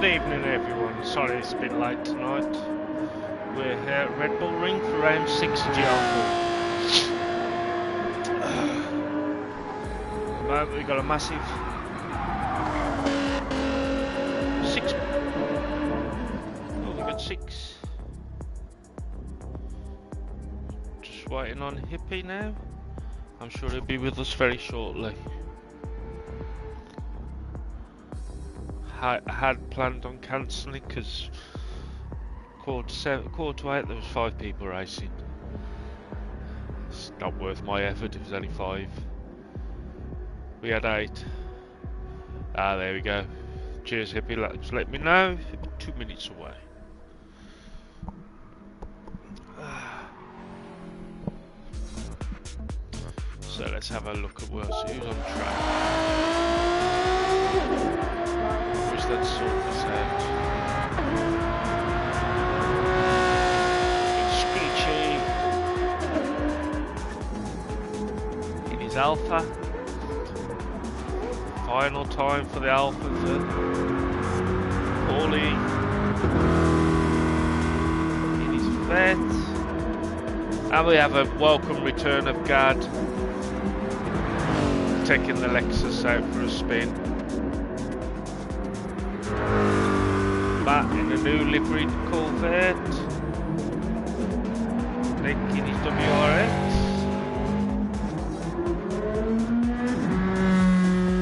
Good evening everyone, sorry it's been late tonight. We're here at Red Bull Ring for round 6 of GR4. At the moment we've got a massive 6. Oh, we've got 6. Just waiting on Hippie now. I'm sure he'll be with us very shortly. I had planned on cancelling because quarter to 8 there was 5 people racing. It's not worth my effort if there's only 5. We had 8. Ah, there we go. Cheers Hippie, let me know. 2 minutes away. So let's have a look at who's on track. Let's sort this out. It's Screechy in his Alpha. Final time for the Alpha for Paulie in his Vet. And we have a welcome return of Gad taking the Lexus out for a spin. Matt in a new liveried Corvette. Nick in his WRX.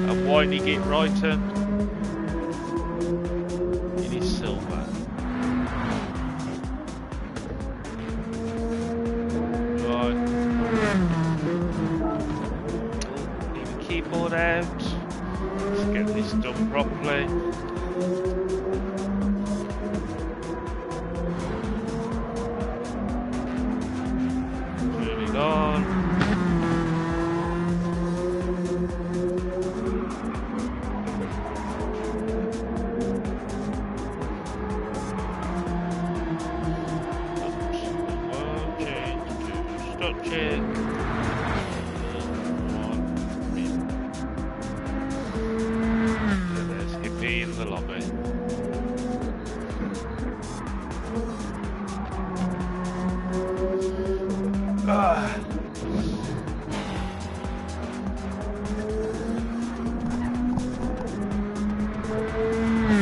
And Whiny Git Wrighton in his silver. Right. Need the keyboard out. Let's get this done properly.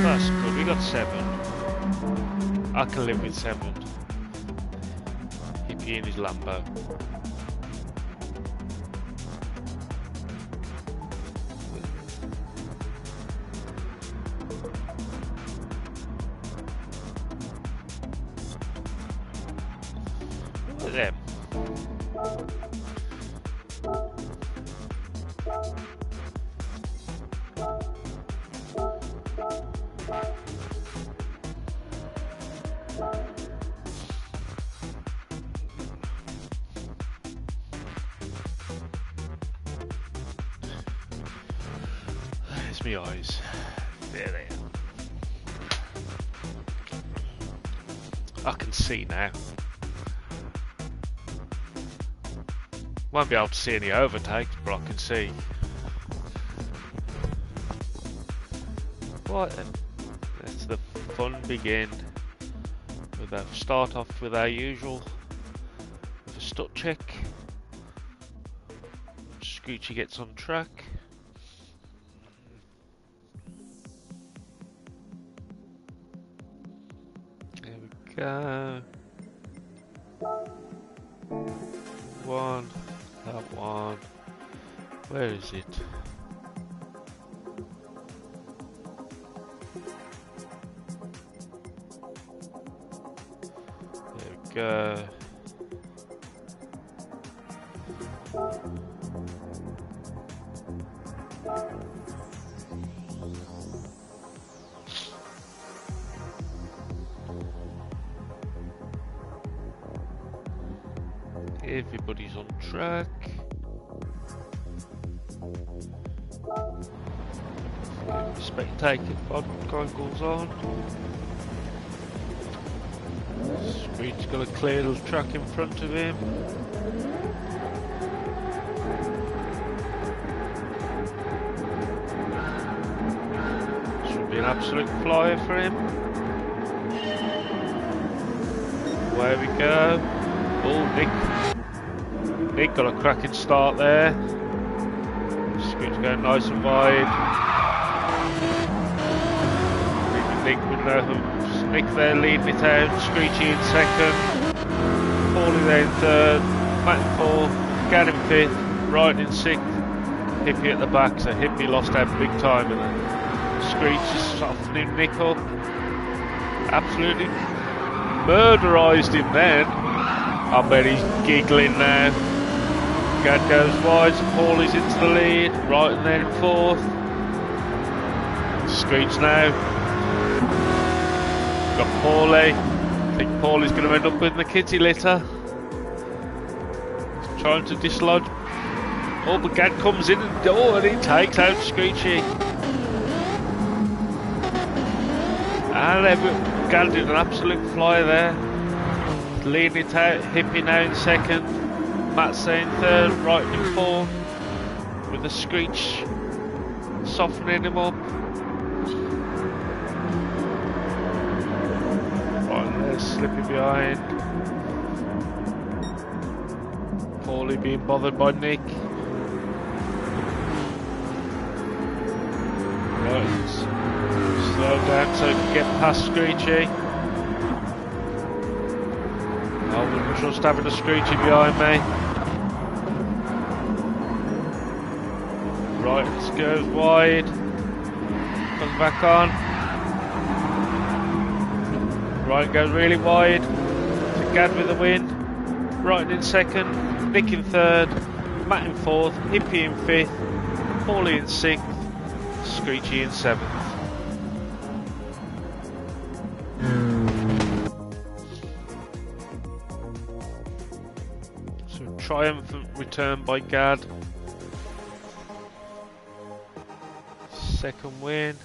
That's good, we got 7. I can live with 7. Hippie in his Lambo. Look at them. There's my eyes. There they are. I can see now. Won't be able to see any overtakes, but I can see. Right then, let's the fun begin. We'll start off with our usual with a strut check. Scoochie gets on track. There we go. One. That one. Where is it? There we go. Everybody's on track. Spectator goggles on. Speed's got a clear little track in front of him. Should be be an absolute flyer for him. Away we go. Oh, Nick got a cracking start there. Scooter's going nice and wide. Nick there leading it out. Screechy in second. Paulie there in third. Matt in fourth. Gad in fifth. Ryan in sixth. Hippie at the back, so Hippie lost out big time. And Screech is softening Nick up. Absolutely murderised him then. I bet he's giggling now. Gad goes wide, so Paulie's into the lead. Right and then in fourth. Screech now. Got Paulie. I think Paulie's going to end up in the kitty litter. He's trying to dislodge. Oh, but Gad comes in and he takes out Screechy. And Gad did an absolute fly there. Leading it out, Hippie now in second. Matt's there in third, right in fourth. With the Screech softening him up. Right there, slipping behind. Paulie being bothered by Nick. Right, slow down so he can get past Screechy. I wouldn't trust having a Screechy behind me. Right, goes wide. Comes back on. Right, goes really wide. To Gad with the win. Right in second. Nick in third. Matt in fourth. Hippie in fifth. Paulie in sixth. Screechy in seventh. So triumphant return by Gad. Second win.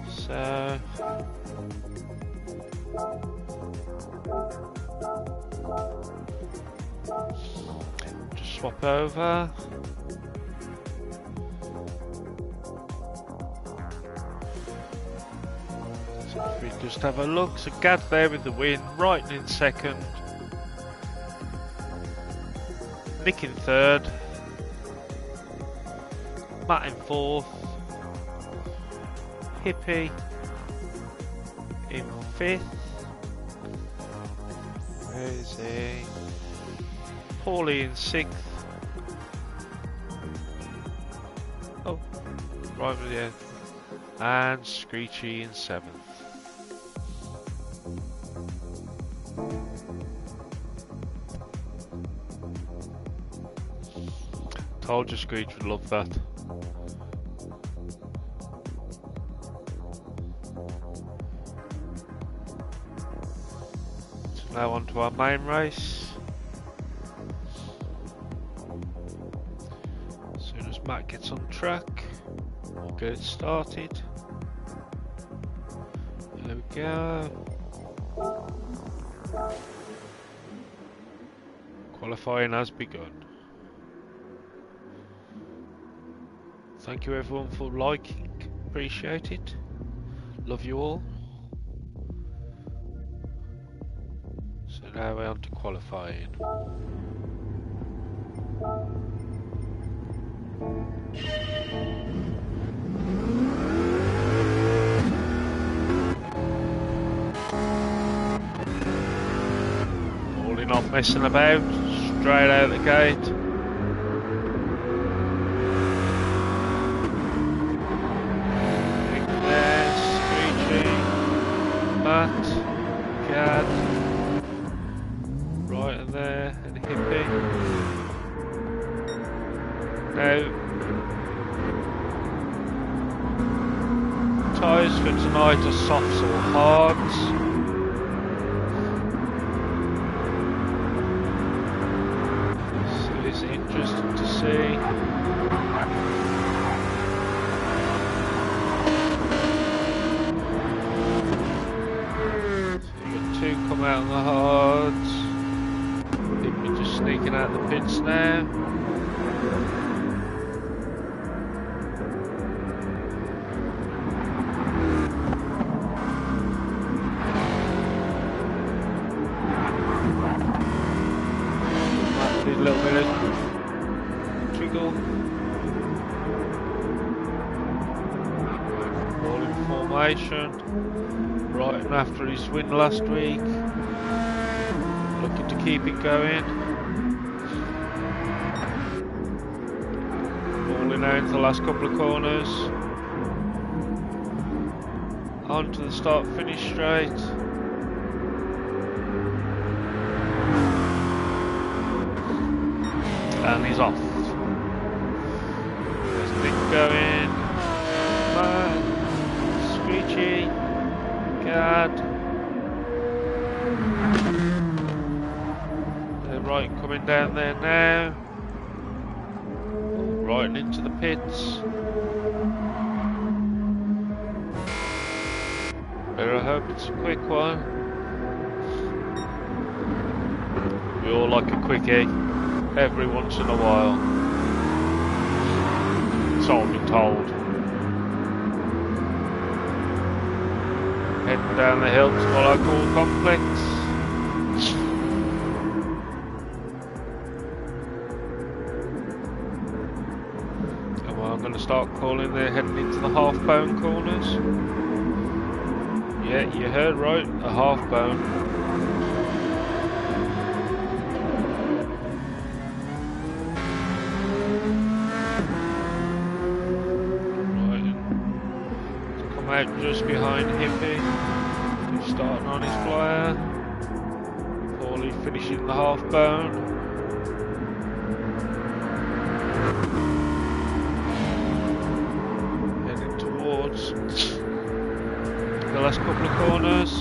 So just swap over. So if we just have a look, so Gad there with the win, right in second, Nick in third, Matt in fourth, Hippie in fifth, where is he? Paulie in sixth. Oh, right at the end. And Screechy in seventh. Told you Screech would love that. So now on to our main race. As soon as Matt gets on track, we'll get it started. There we go. Qualifying has begun. Thank you everyone for liking, appreciate it. Love you all. So now we're on to qualifying. Paulie not messing about, straight out the gate. Matt, Gad, right in there, and Hippie. Now, tyres for tonight are softs or hards. So it's interesting to see. Two come out on the hards. I think we're just sneaking out the pits now. Need a little bit of jiggle. All in formation. Right after his win last week. Looking to keep it going. Falling out into the last couple of corners. On to the start finish straight. And he's off. There's Nick going. Man. Screechy. Gad. They're right coming down there now. Right into the pits. Better hope it's a quick one. We all like a quickie every once in a while. So I've been told. Heading down the hill to what I call complex. And well, I'm going to start calling they're heading into the half-bone corners. Yeah, you heard right, a half-bone. Out just behind Hippie, he's starting on his flyer. Paulie finishing the half bone. Heading towards the last couple of corners.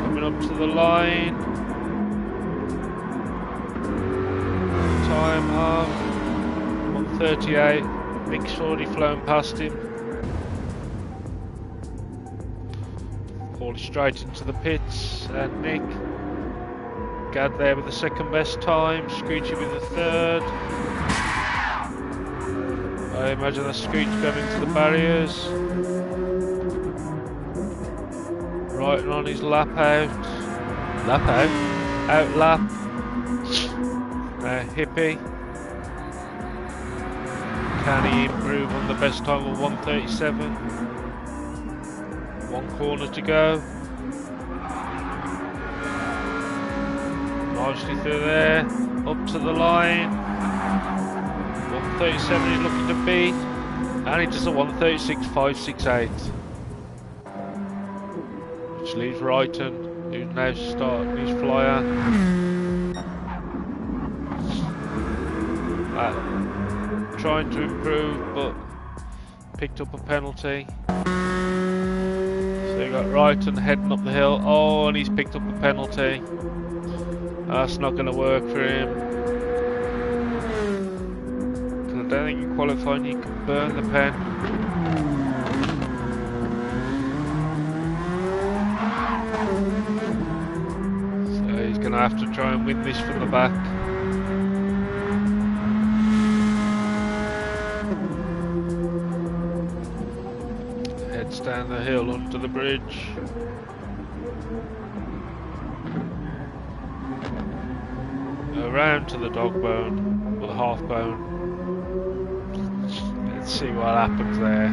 Coming up to the line. Time of 1:38. Mick's already flown past him. Paulie straight into the pits, and Nick. Gad there with the second best time. Screechy with the third. I imagine the Screech going into the barriers. Right on his lap out. Lap out? Out lap. Hippie. Can he improve on the best time of 1:37? One corner to go. Nicely through there. Up to the line. 1:37 he's looking to beat. And he does a 1:36.568. Which leaves Wrighton, who's now starting his flyer. Trying to improve, but picked up a penalty. So you got Wrighton heading up the hill. Oh, and he's picked up a penalty. That's not going to work for him. Because I don't think in qualifying you can burn the pen. So he's going to have to try and win this from the back. Down the hill onto the bridge. Around to the dog bone, or the half bone. Let's see what happens there.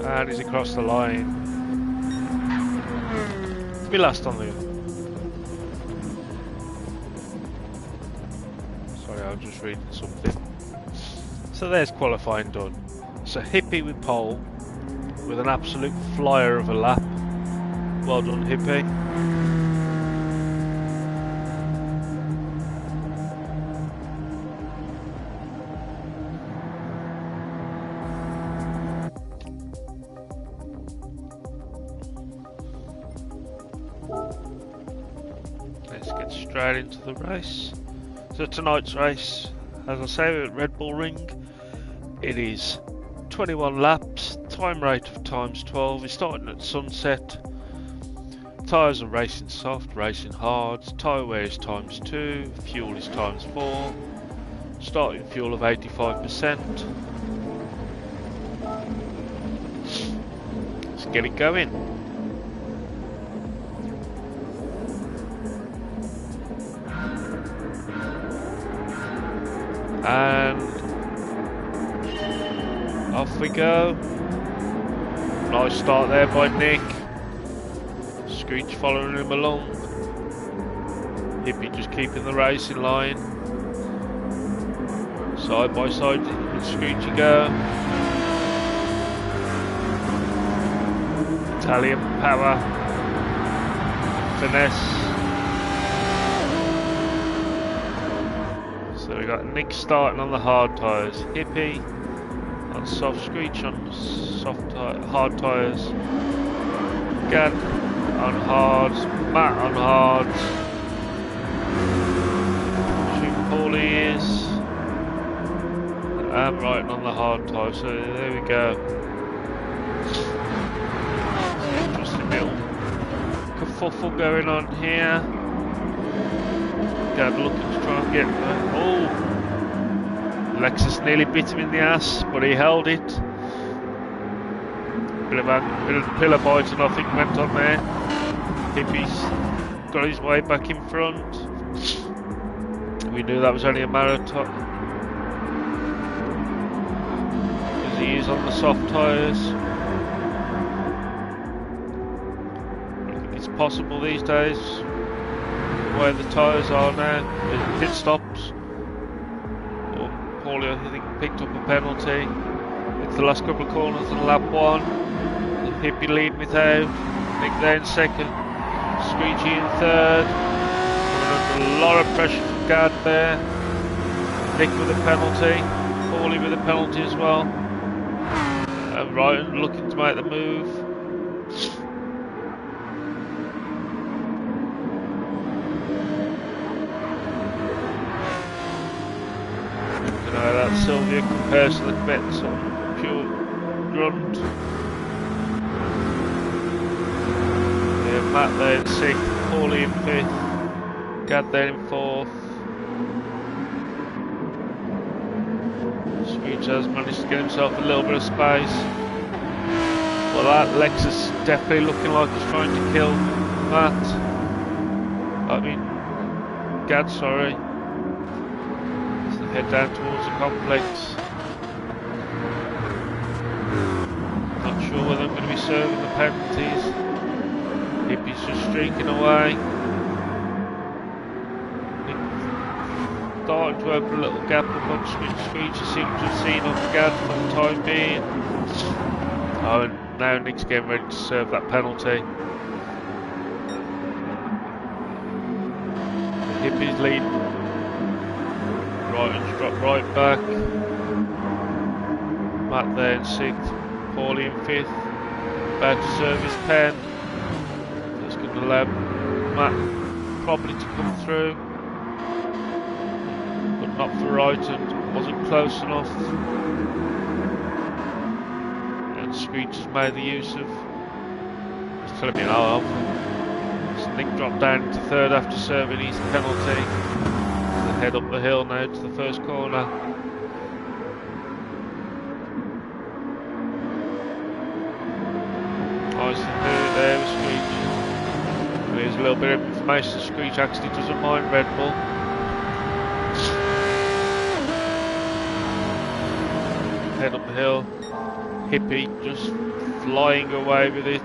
And he's across the line. Be last on the... Sorry, I was just reading something. So there's qualifying done. So Hippie with pole, with an absolute flyer of a lap. Well done, Hippie. get straight into the race. So tonight's race, as I say, at Red Bull Ring, it is 21 laps, time rate of times 12. We're starting at sunset. Tyres are racing soft, racing hard. Tyre wear is times 2, fuel is times 4. Starting fuel of 85%. Let's get it going. And off we go. Nice start there by Nick. Screech following him along. Hippie just keeping the race in line. Side by side with Screechy go. Italian power. Finesse. So we got Nick starting on the hard tyres, Hippie on soft, Screech on hard tyres, Gad on hards, Matt on hards, Paulie is, and riding on the hard tyres. So there we go. Interesting little kerfuffle going on here. Gad looking to try and get there. Oh! Lexus nearly bit him in the ass, but he held it. Bit of pillar biting, I think, went on there. Hippie's got his way back in front. We knew that was only a marathon, because he is on the soft tyres. I think it's possible these days, where the tyres are now, pit stops. Or Paulie, I think, picked up a penalty. It's the last couple of corners on lap 1. Hippie lead without. Nick there in second. Screechy in third. Under a lot of pressure from Gad there. Nick with a penalty. Paulie with a penalty as well. And Ryan looking to make the move. That Sylvia compares to the bets on pure grunt. Yeah, Matt there in 6th, Paulie in 5th, Gad there in 4th. Screech has managed to get himself a little bit of space. Well, that Lexus definitely looking like he's trying to kill Matt. Gad, sorry. Head down towards the complex. Not sure whether I'm going to be serving the penalties. Hippie's just streaking away. Starting to open a little gap amongst Screech. Seems to have seen off Gad for the time being. Oh, and now Nick's getting ready to serve that penalty. Hippie's leading. Right, and drop right back. Matt there in 6th, Paulie in 5th. About to serve his pen. That's going to allow Matt probably to come through, but not for Righton. Wasn't close enough. And Screech has made the use of. He's telling me no. So Nick dropped down into 3rd after serving his penalty. Head up the hill now to the first corner. Nice to do there with Screech. Here's a little bit of information. Screech actually doesn't mind Red Bull. Head up the hill. Hippie just flying away with it.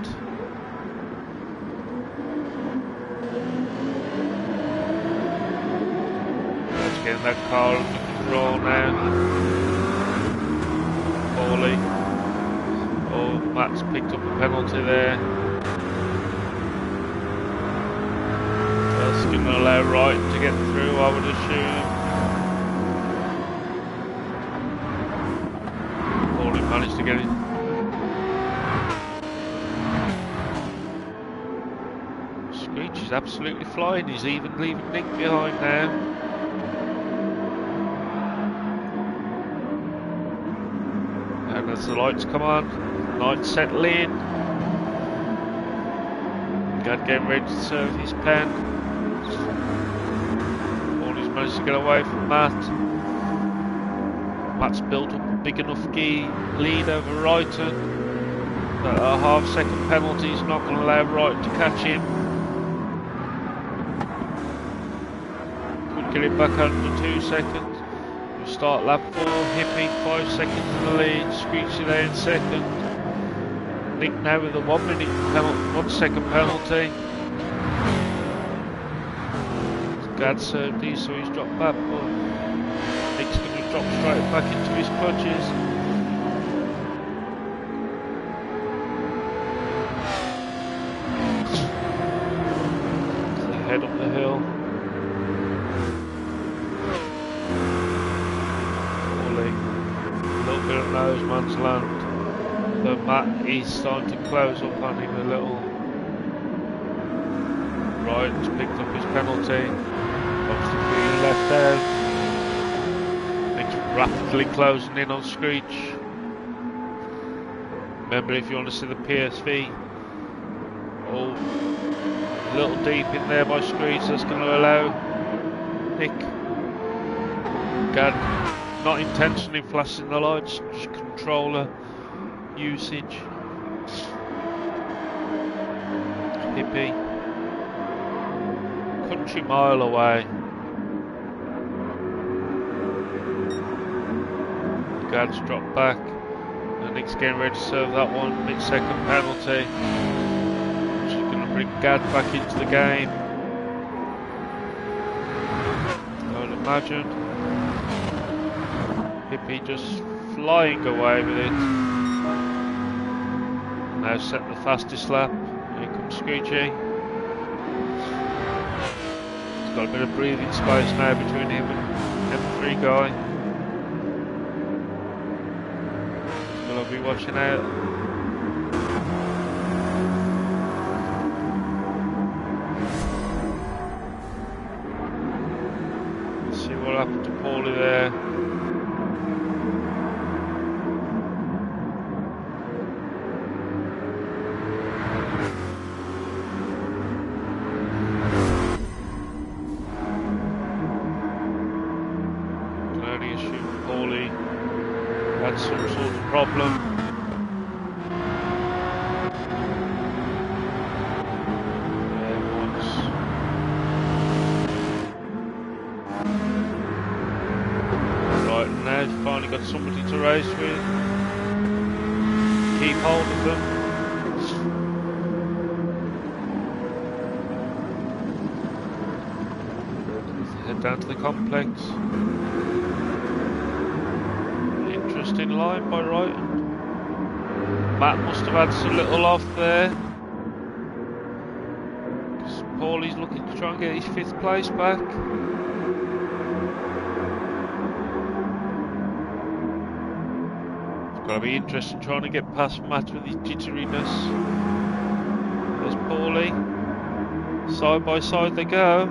Getting that car under control now. Paulie. Oh, Matt's picked up a penalty there. That's going to allow Wright to get through, I would assume. Paulie managed to get it. Screech is absolutely flying. He's even leaving Nick behind now. And as the lights come on, lights settle in. Gad getting ready to serve his pen. Paulie's managed to get away from Matt. Matt's built up a big enough lead over Wrighton. But a half-second penalty is not going to allow Wright to catch him. Could get it back under 2 seconds. We'll start lap 4. Hippie 5 seconds in the lead. Screechy there in second. Nick now with a 1 minute 1 second penalty. Gad served these, so he's dropped back. But Nick's going to drop straight back into his clutches. Head up the hill. Paulie, a little bit of nose man's land. But Matt is starting to close up on him a little. Wright's picked up his penalty. Obviously being left out. Nick's rapidly closing in on Screech. Remember, if you want to see the PSV, a little deep in there by Screech, that's going to allow Nick. Gad not intentionally flashing the lights, just controller usage. Hippie, country mile away. Gad's dropped back, and Nick's getting ready to serve that 1 mid-second penalty. Bring Gad back into the game, I would imagine. Hippie just flying away with it. Now set the fastest lap. Here comes Screechy. He's got a bit of breathing space now between him and M3 guy. He's going to be watching out. What happened to Paulie there? Can only assume Paulie had some sort of problem. Finally got somebody to race with. Keep hold of them. Head down to the complex. Interesting line by Wright. Matt must have had some little off there. Because Paulie's looking to try and get his 5th place back. Gotta be interesting trying to get past Matt with his jitteriness. There's Paulie. Side by side they go.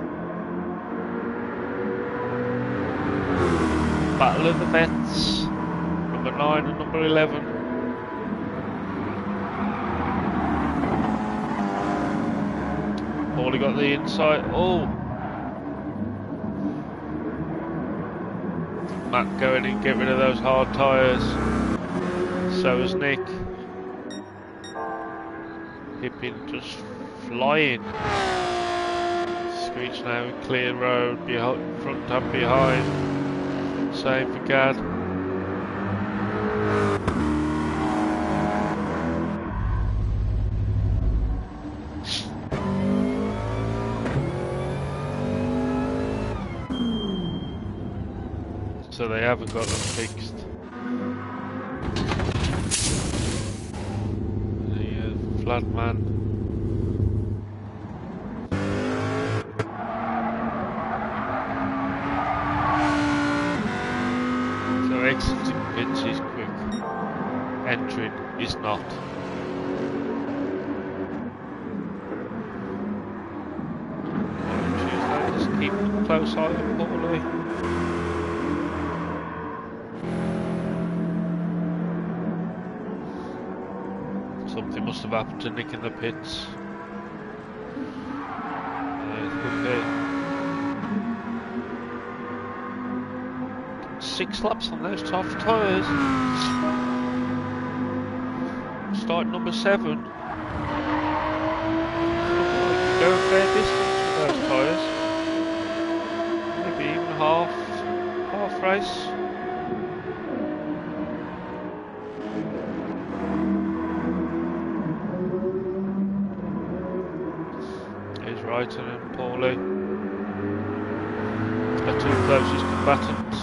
Battle of the vets. Number 9 and number 11. Paulie got the inside. Oh! Matt going in, get rid of those hard tyres. So is Nick. Hippie just flying. Screech now in clear road, behind, front and behind. Same for Gad. So they haven't got them fixed. Flat man. So exiting pits is quick. Entering is not. keep a close eye on Paulie. Something must have happened to Nick in the pits. Could be. 6 laps on those tough tyres. Start number 7. Go a fair distance with those tyres. Maybe even half race. Here's Wrighton and Paulie. Our 2 closest combatants.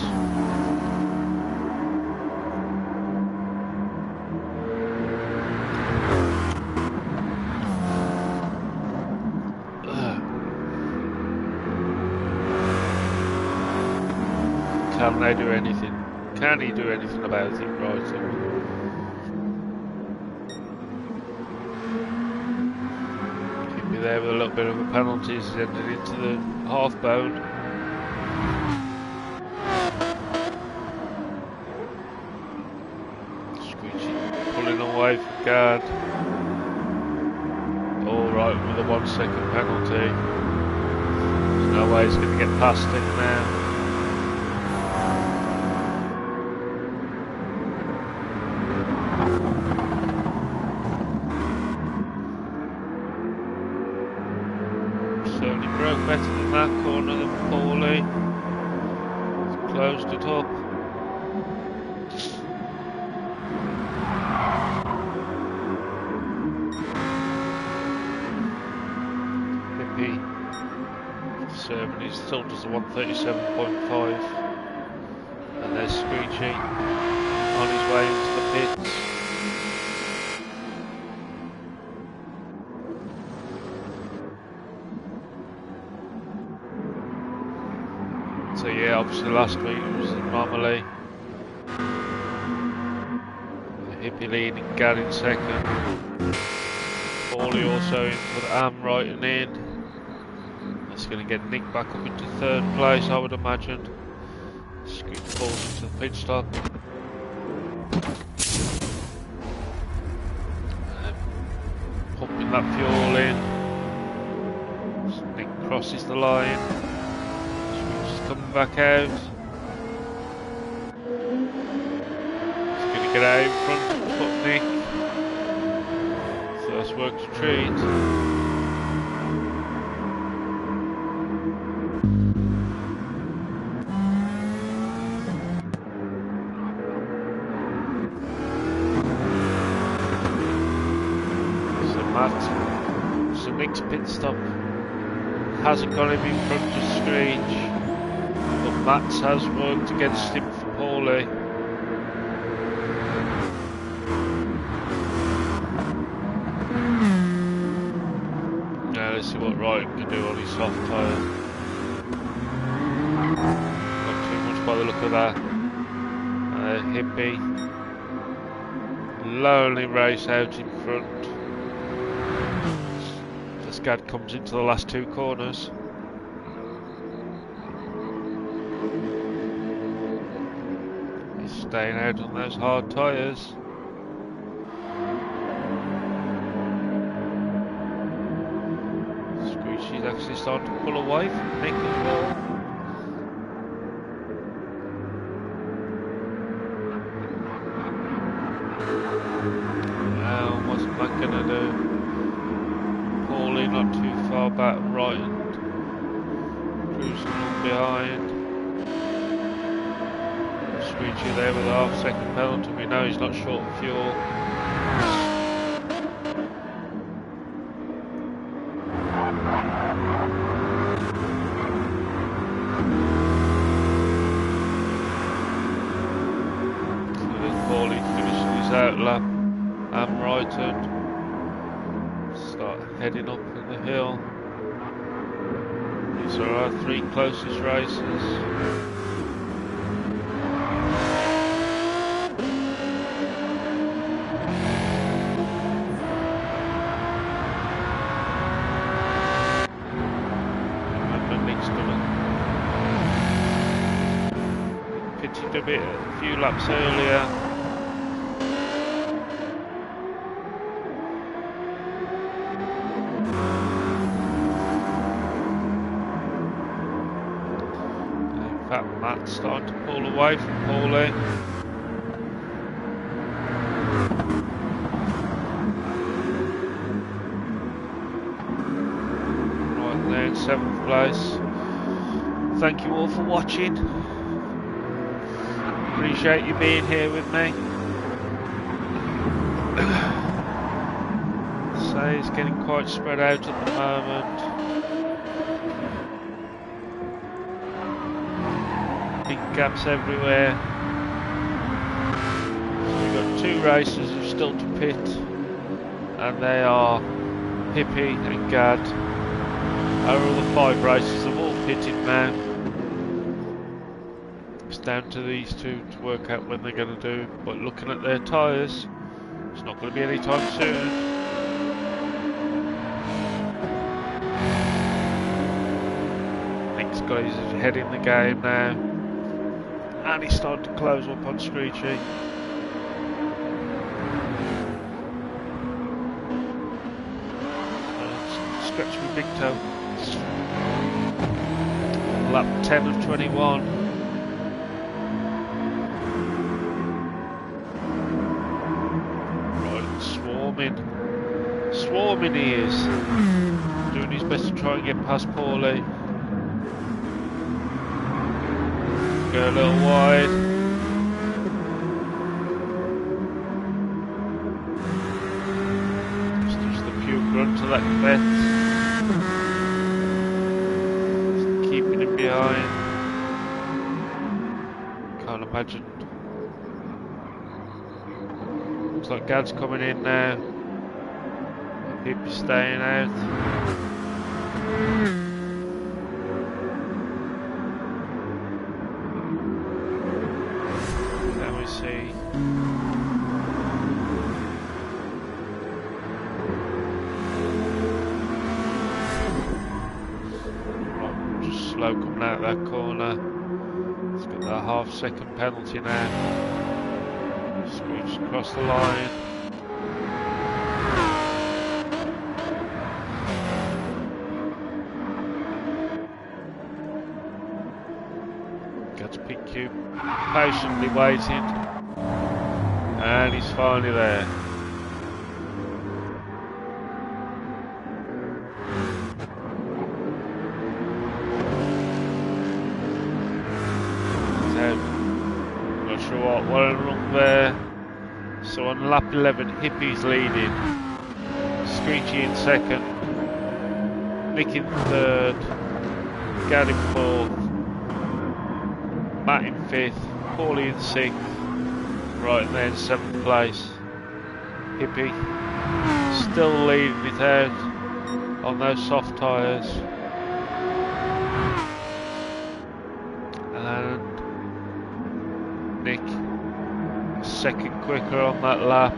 Can they do anything? Can he do anything about it, Wrighton? Keep me there with a little bit of a penalty as he ended into the half bone. Screeching, pulling away from guard. All right with a 1 second penalty. There's no way he's going to get past it now. Certainly broke better than that corner than Paulie. Closed it up. Hippie. 7, he still does the 137.5. And there's Screechy on his way into the pits. So yeah, obviously last week it was an anomaly. Hippie leading, Gad in second. Paulie also in with Am Wrighton in. That's going to get Nick back up into 3rd place, I would imagine. Scoot falls into the pit stop. Pumping that fuel in. Nick crosses the line. Coming back out. He's going to get out in front of Nick. First work to treat. So Nick's pit stop hasn't got him in front to Screech. But Mats has worked against him for Paulie. Now let's see what Wrighton can do on his soft tyre. Not too much by the look of that. Hippie. Lonely race out in front. Scad comes into the last 2 corners. Staying out on those hard tyres. Screechy's actually starting to pull away from Nick as well. Now, what's Matt gonna do? Paulie not too far back, right, and cruising on behind. Screechy there with a half-second penalty. We know he's not short of fuel. So there's Paulie finishing his out lap. Am Wrighton. Start heading up in the hill. These are our 3 closest races. Nick's done a few laps earlier. In fact, Matt's starting to pull away from Paulie. Right there in 7th place. Thank you all for watching. Appreciate you being here with me. So it's getting quite spread out at the moment. Big gaps everywhere. So we've got 2 racers who've still to pit, and they are Hippie and Gad. Our other 5 racers have all pitted now. It's down to these 2 to work out when they're going to do, but looking at their tyres, it's not going to be any time soon. Nick's got his head in the game now, and he's starting to close up on Screechy. Scratch my big toe. Lap 10 of 21. Swarming he is. Doing his best to try and get past Paulie. Go a little wide. Just the pure grunt of that vet. Just keeping him behind. Can't imagine. Looks like Gad's coming in now. Hippie staying out. Let me see. Right, just slow coming out of that corner. It's got that half-second penalty now. Screech across the line. Patiently waiting, and he's finally there. So, not sure what went wrong there. So on lap 11, Hippie's leading, Screechy in 2nd, Nick in 3rd, Gad in 4th, Matt in 5th, Paulie in 6th, right there in 7th place. Hippie still leading it out on those soft tyres. And Nick, 2nd quicker on that lap.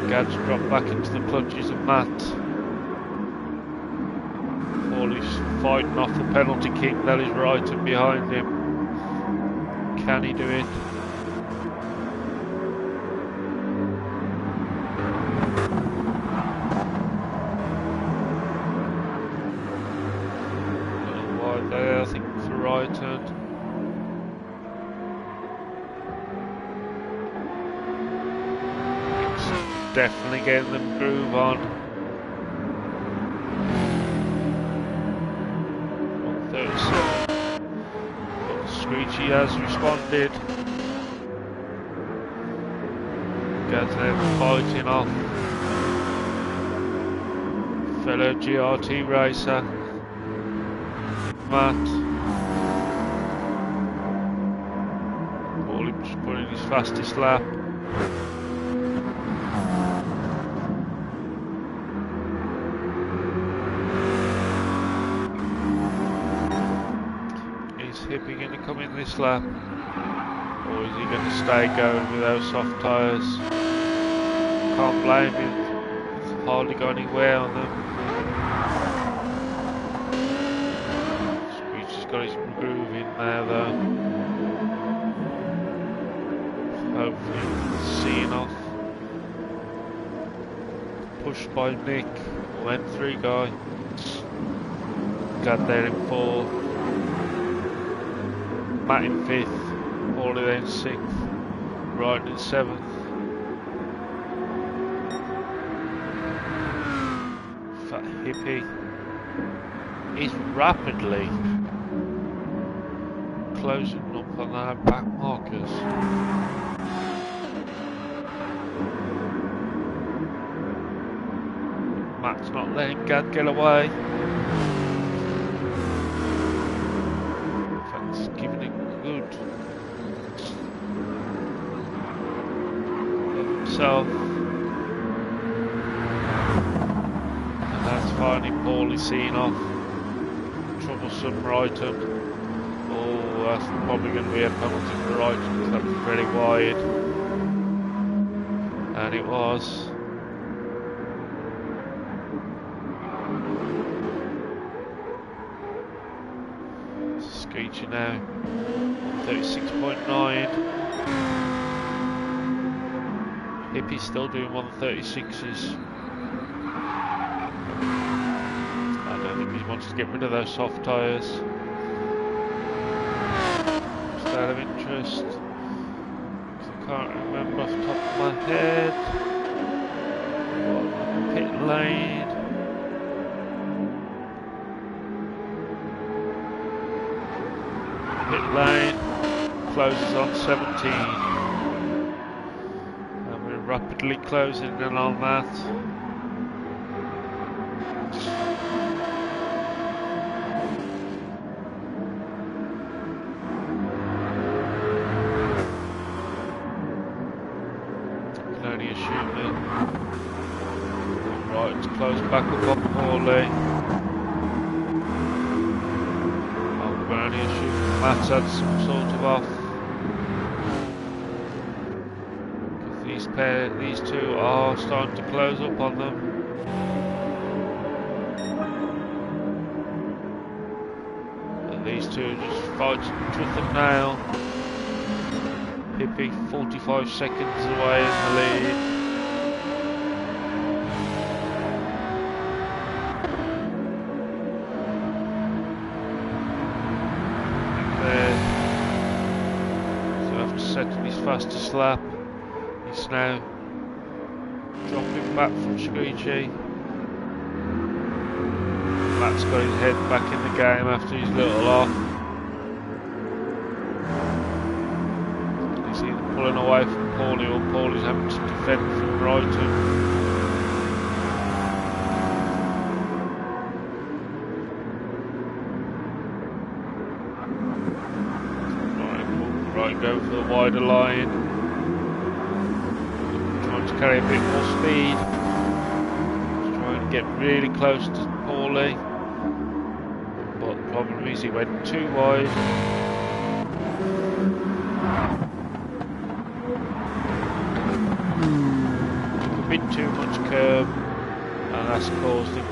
Gad's dropped back into the clutches of Matt. Paulie's fighting off the penalty kick that is right and behind him. Can he do it? A little wide there, I think for right hand. It's definitely getting them groove on. 137. Screechy has responded. Gad's now fighting off fellow GRT racer Matt. Paulie just putting his fastest lap. Hippie going to come in this lap, or is he going to stay going with those soft tyres? Can't blame him, it's hardly got any wear on them. Screech has got his groove in there though. Seeing off. Pushed by Nick, M3 guy. Got there in 4th. Matt in 5th. Paulie there in 6th. Ryan in 7th. Fat Hippie is rapidly closing up on our back markers. Matt's not letting Gad get away. In fact, he's giving it good of himself. And that's finally Paulie seen off. Troublesome Brighton. Oh, that's probably going to be a penalty for Brighton because that was very wide. And it was. Screeching now. 36.9. Hippie's still doing 136s. I don't think he wants to get rid of those soft tyres. Just out of interest. I can't remember off the top of my head. Pit lane. Pit lane closes on 17. And we're rapidly closing in on that. Can only assume that. Right, it's closed back up on Paulie. I can only assume Matt's had some sort of off. These two are starting to close up on them. And these two are just fighting tooth and nail. Hippie 45 seconds away in the lead. Setting his fastest lap. He's now dropping back from Screechy. Matt's got his head back in the game after his little off. He's either pulling away from Paulie or Paulie's having to defend from Brighton. Go for the wider line. Trying to carry a bit more speed. Just trying to get really close to Paulie. But the problem is he went too wide. Took a bit too much curb, and that's caused him.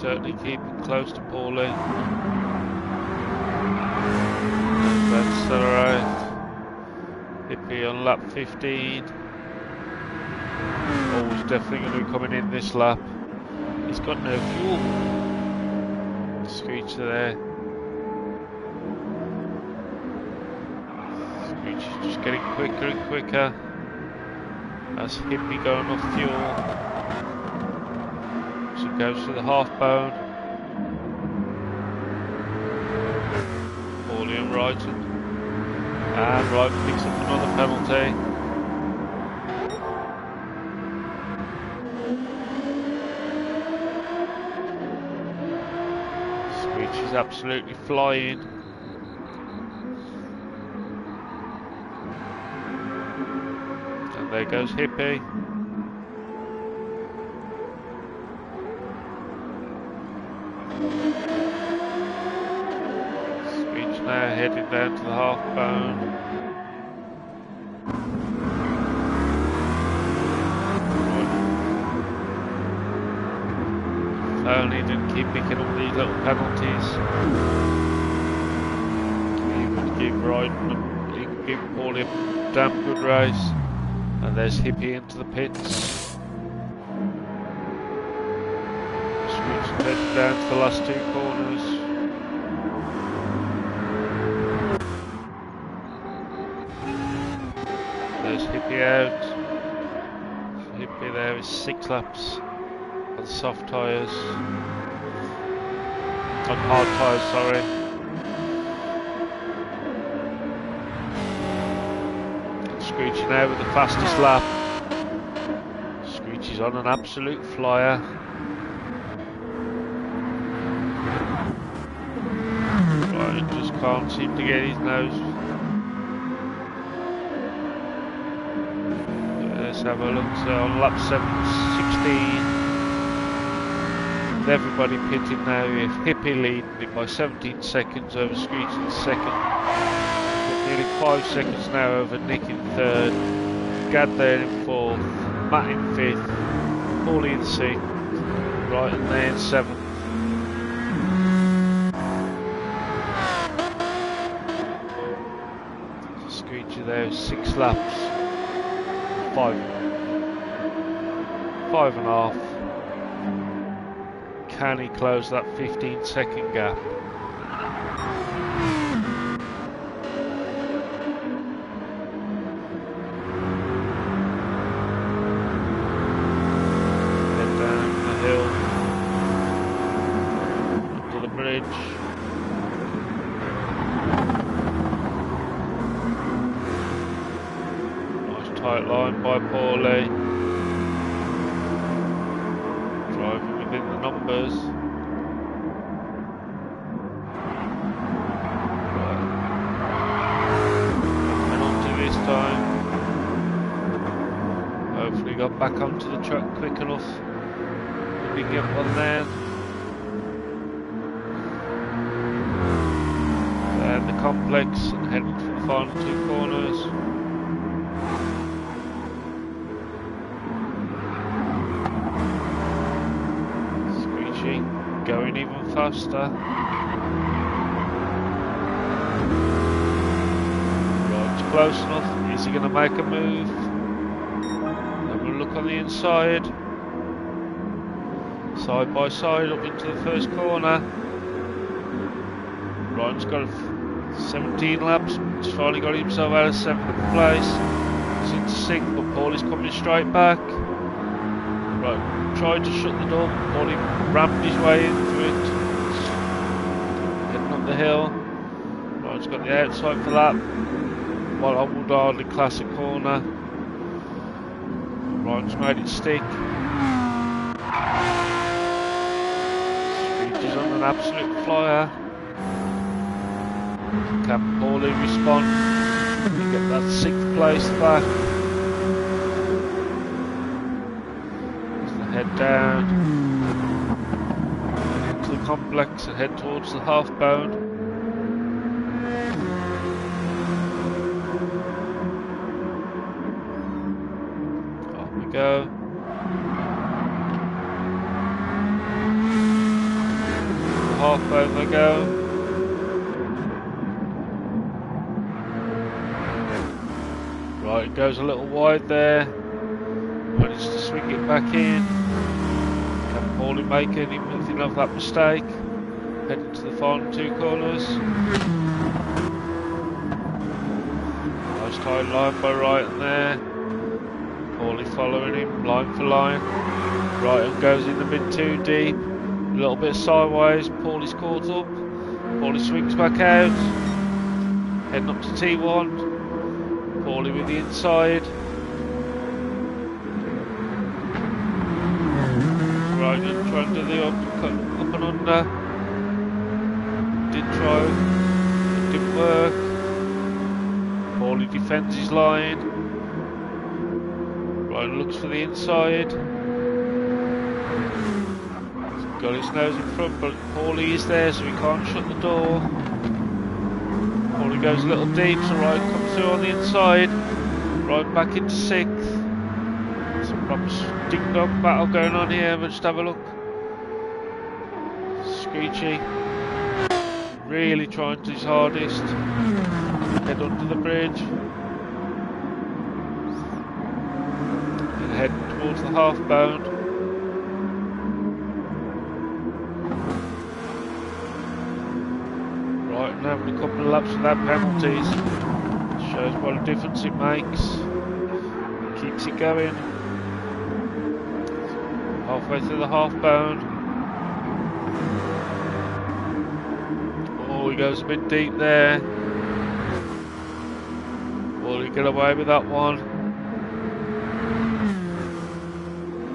Certainly keeping close to Paulie. That's alright. Hippie on lap 15. Oh, he's definitely going to be coming in this lap. He's got no fuel. Screech there. Screech is just getting quicker and quicker. That's Hippie going off fuel. So goes to the half bone. Paulie and Brighton. And Brighton picks up another penalty. Screech is absolutely flying. And there goes Hippie. Screech now heading down to the half bone. If only he didn't keep picking up these little penalties. He would give Paulie a damn good race. And there's Hippie into the pits. Switch head down to the last two corners. There's Hippie out. Hippie there is 6 laps on soft tyres. On hard tyres, sorry. Screechy now with the fastest lap. Screechy's on an absolute flyer. Right, just can't seem to get his nose. Let's have a look. So on lap 7:16, with everybody pitting now, if Hippie leading it by 17 seconds over Screechy second. Nearly 5 seconds now over Nick in third, Gad there in fourth, Matt in fifth, Paulie in sixth, right and there in seventh. Screechy there, 6 laps, 5.5. Can he close that 15-second gap? Nice tight line by Paulie. Driving within the numbers. Right. Penalty this time. Hopefully got back onto the track quick enough. We can get one there. The complex and heading for the final 2 corners. Screechy going even faster. Right, close enough. Is he going to make a move? Have a look on the inside. Side by side up into the first corner. Ryan's got a 17 laps, he's finally got himself out of 7th place. He's in 6th, but Paulie's coming straight back. Right, tried to shut the door, Paulie rammed his way into it. Heading up the hill. Ryan's got the outside for that. Well, I would hardly class a corner. Ryan's made it stick. Screechy's on an absolute flyer. Can Paulie respond and get that 6th place back? Just the head down and into the complex and head towards the half bound. Off we go. Half bound they go. Right, it goes a little wide there. Managed to swing it back in. Can Paulie make anything of that mistake? Heading to the final 2 corners. Nice tight line by Ryan there. Paulie following him, line for line. Ryan goes in the mid too deep. A little bit sideways. Paulie's caught up. Paulie swings back out. Heading up to T1. Paulie with the inside. Ryan trying to do the up and under. Did try, it didn't work. Paulie defends his line. Ryan looks for the inside. He's got his nose in front, but Paulie is there, so he can't shut the door. Paulie goes a little deep, so Ryan comes through on the inside. Ryan back into 6th. Some proper ding-dong battle going on here, but just have a look. Screechy. Really trying his hardest. Head under the bridge. And head towards the half bound. Right, and having a couple of laps without penalties. Shows what a difference it makes. Keeps it going. Halfway through the half bound. Oh, he goes a bit deep there. Will he get away with that one?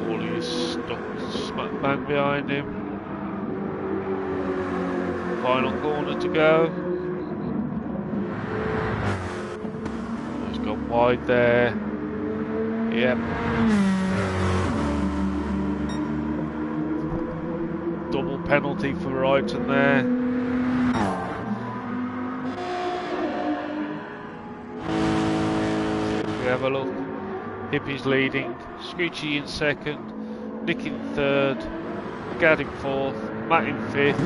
Or he's stuck smack bang behind him. Final corner to go. He's gone wide there. Yep. Double penalty for Wrighton there. We have a look. Hippie's leading, Screechy in second, Nick in third, Gad in fourth, Matt in fifth.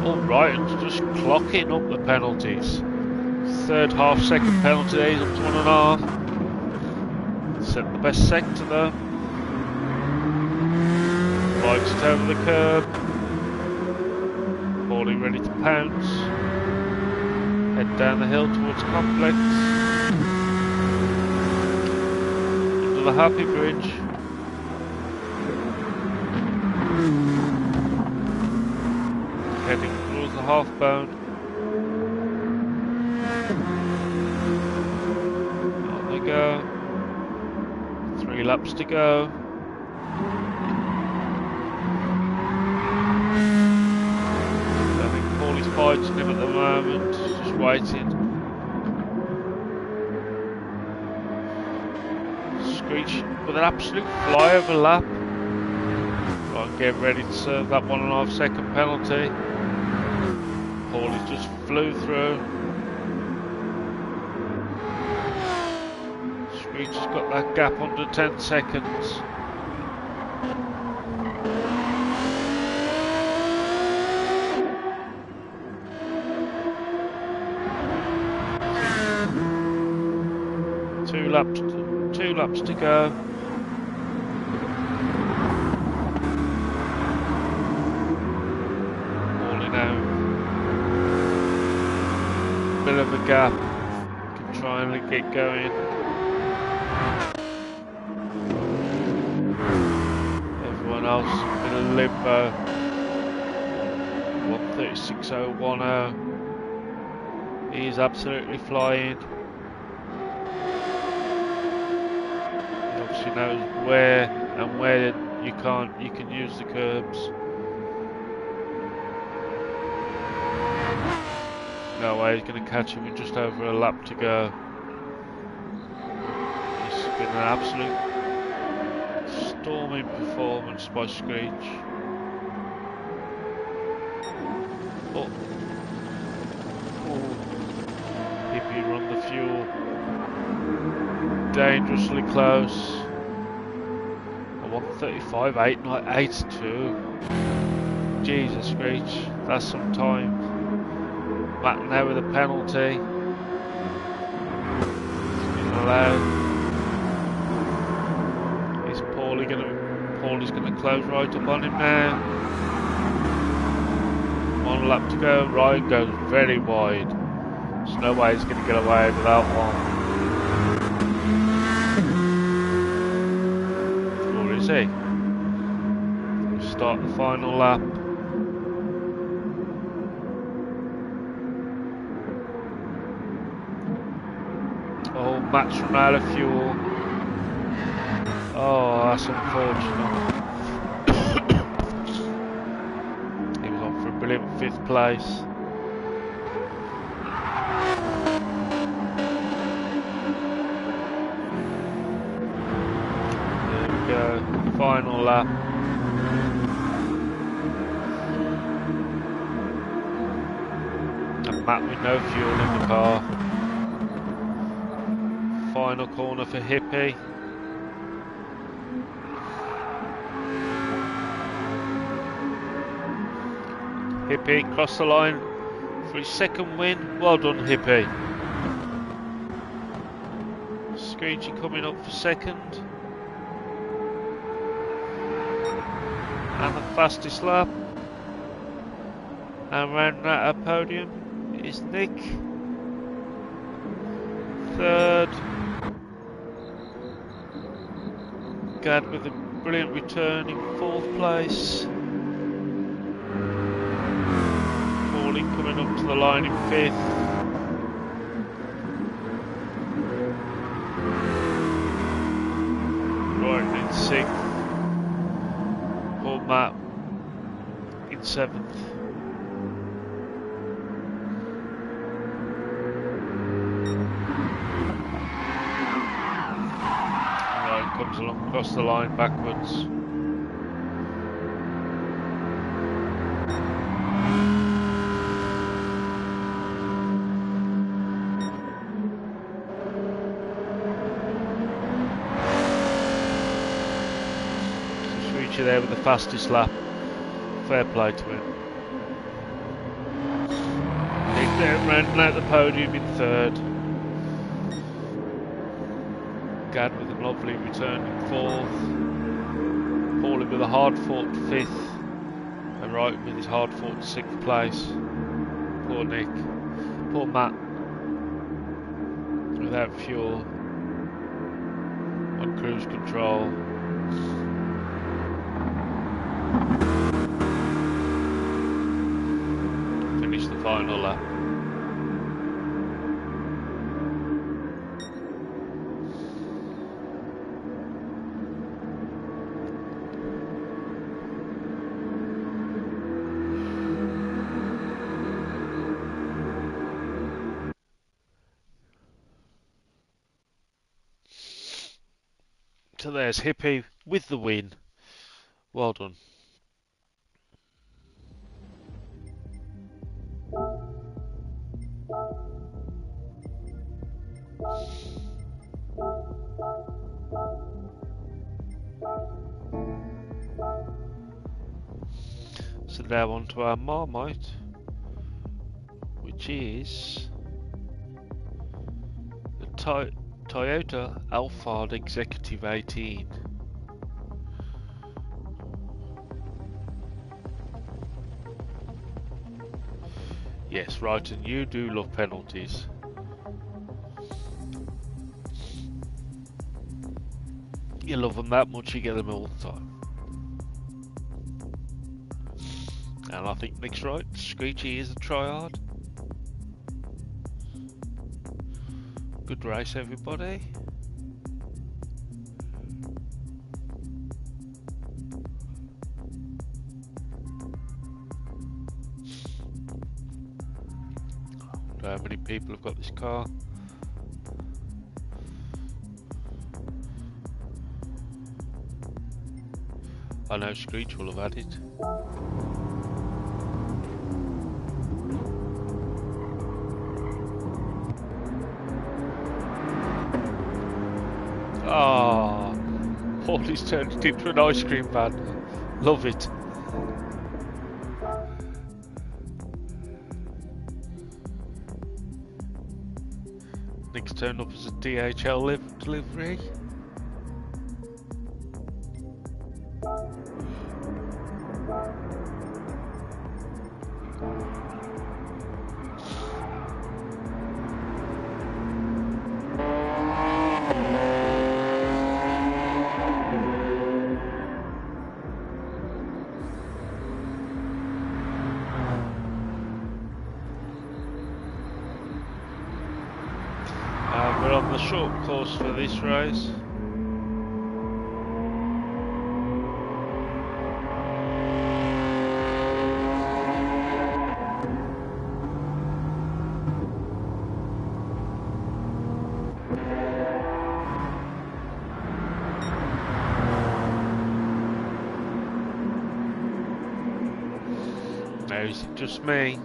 All Wrighton's just clocking up the penalties. Third half second penalty, he's up to 1.5. Set the best sector though. Likes it over the curb. Paulie ready to pounce. Head down the hill towards Complex. Under the Happy Bridge. Heading towards the half bound. On they go. 3 laps to go. I think Paulie's fighting him at the moment, just waiting. Screech with an absolute flyover lap. Right, get ready to serve that 1.5 second penalty. Paulie's just flew through. Screech has got that gap under 10 seconds. Two laps to go. Paulie now. Bit of a gap. Can try and get going. Everyone else in a limbo. 1:36.010. He's absolutely flying. He knows where and where you can use the curbs. No way, he's going to catch him with just over a lap to go. It's been an absolute storming performance by Screech. Oh, Hippie run the fuel. Dangerously close. 1:35.882. Jesus, Screech, that's some time. Matt now with a penalty. He's allowed. Is Paulie's gonna close right up on him now. 1 lap to go. Ryan goes very wide. There's no way he's gonna get away with that one. See. Start the final lap. Oh, Matt's run out of fuel. Oh, that's unfortunate. He was on for a brilliant 5th place. Final lap. And Matt with no fuel in the car. Final corner for Hippie. Hippie crossed the line for his second win. Well done, Hippie. Screechy coming up for second. And the fastest lap. And round that podium is Nick. Third. Gad with a brilliant return in fourth place. Morley coming up to the line in fifth. Right in sixth. Paul Matt in seventh. Comes along across the line backwards. Just reach you there with the fastest lap. Fair play to him. Nick there rounding out the podium in third. Gad with a lovely return in fourth. Paulie with a hard-fought fifth. And Wright with his hard-fought sixth place. Poor Nick. Poor Matt. Without fuel. On cruise control. Finish the final lap. So there's Hippie with the win. Well done. So now on to our Marmite, which is the Toyota Alphard Executive 18. Yes, right, and you do love penalties. You love them that much, you get them all the time. And I think Nick's right, Screechy is a tryhard. Good race, everybody. I wonder how many people have got this car. I know Screech will have had it. Ah, Paulie's turned it into an ice cream van. Love it. Nick's turned up as a DHL delivery. We're on the short course for this race. Now is it just me?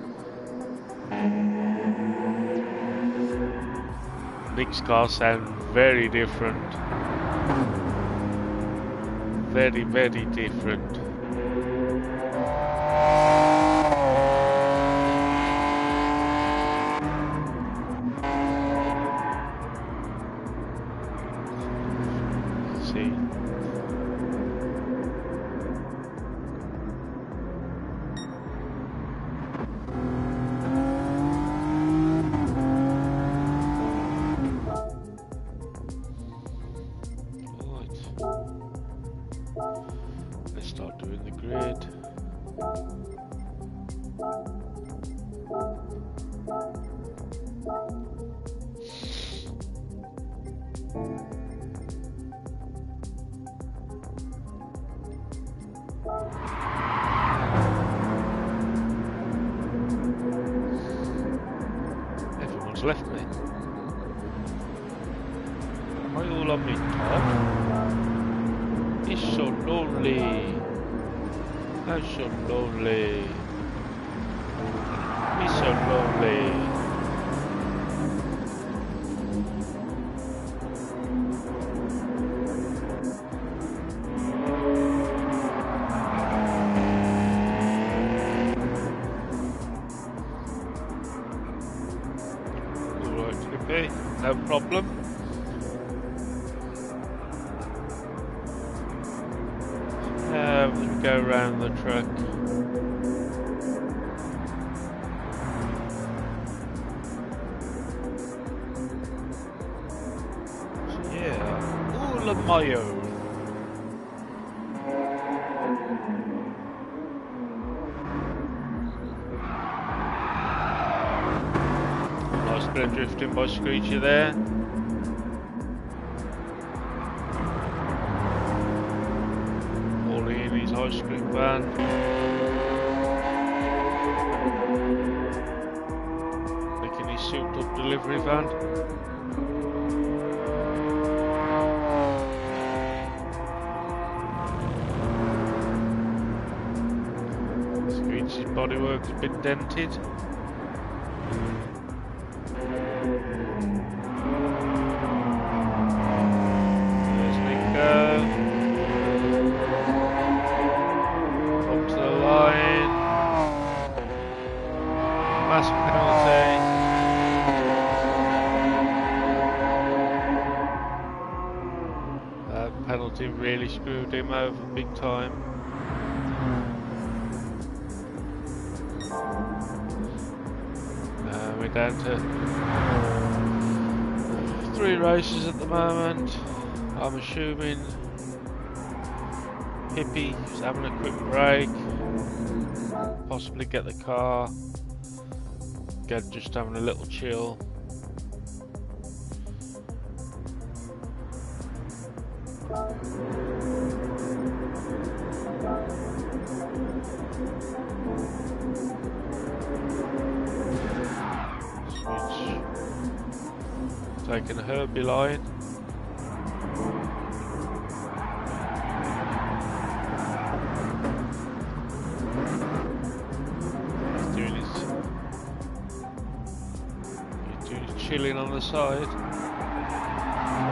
Nick's car sounds very different. Very, very different. 18. Let's start doing the grid. Everyone's left me. Am I all on me top? It's so lonely. I'm so lonely. It's so lonely. Alright, okay, no problem. We'll go around the truck. So yeah, all of my own. Nice bit of drifting by Screechy there. Ice cream van. Making his souped up delivery van. Screechy's bodywork has been dented. There's Nico. Massive penalty. That penalty really screwed him over big time. We're down to 3 races at the moment. I'm assuming Hippie's having a quick break. Possibly get the car. Just having a little chill. Switch. Taking a Herbie line. Chilling on the side,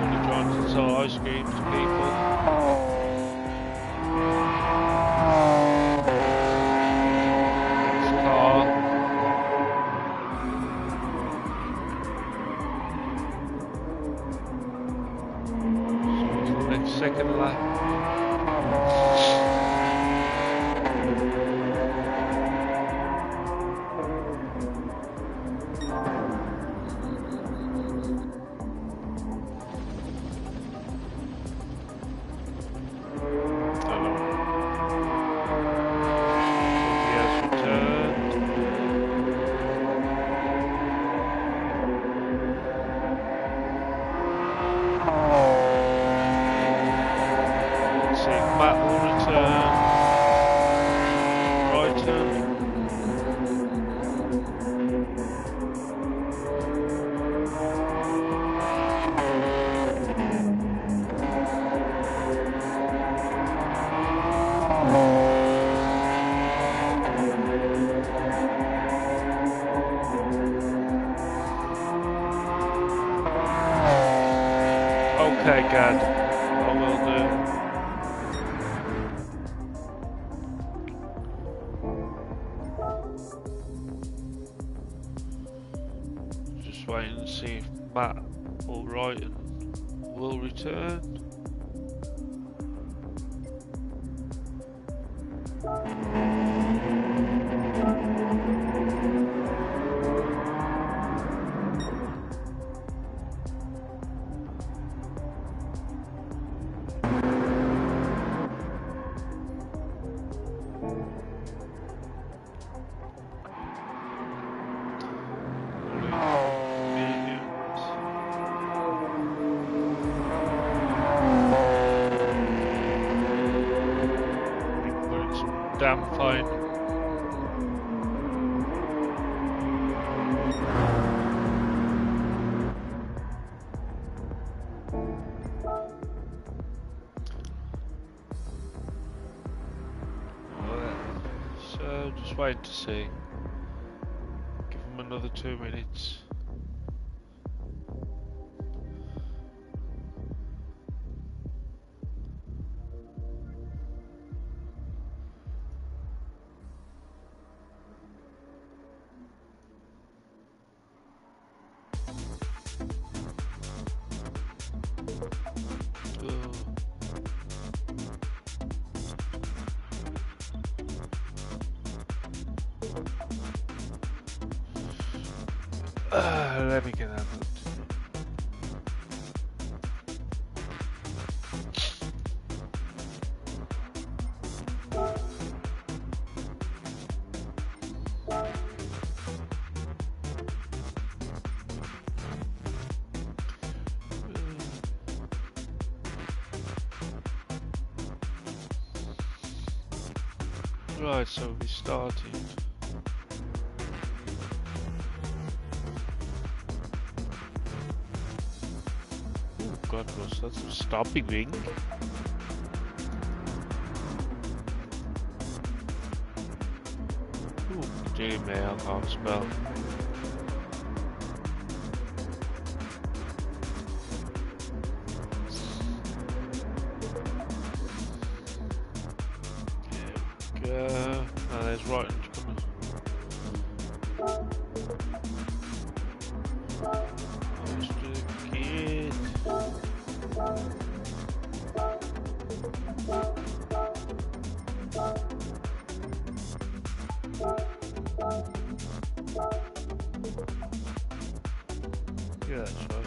only trying to sell ice cream to people. Next car. So the next second lap. Okay, Gad, I will do. Just waiting to see if Matt or Ryan will return. damn fine. So just wait to see. Give them another 2 minutes. Let me get that. Right, so we started. Oh God, was that a stopping wing? Oh, dear me, I can't spell. Oh, there's right coming. Let's do the kid. Yeah, that's right.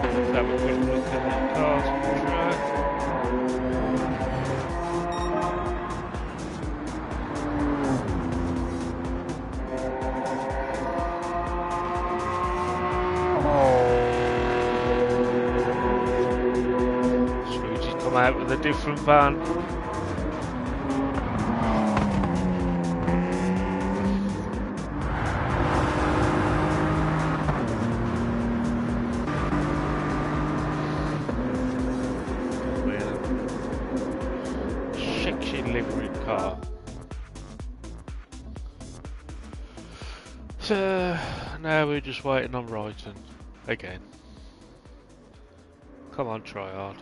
Let's have a quick look at the cars on the track. Sweety's come out with a different van. Car. So now we're just waiting on Brighton again. Come on, try hard.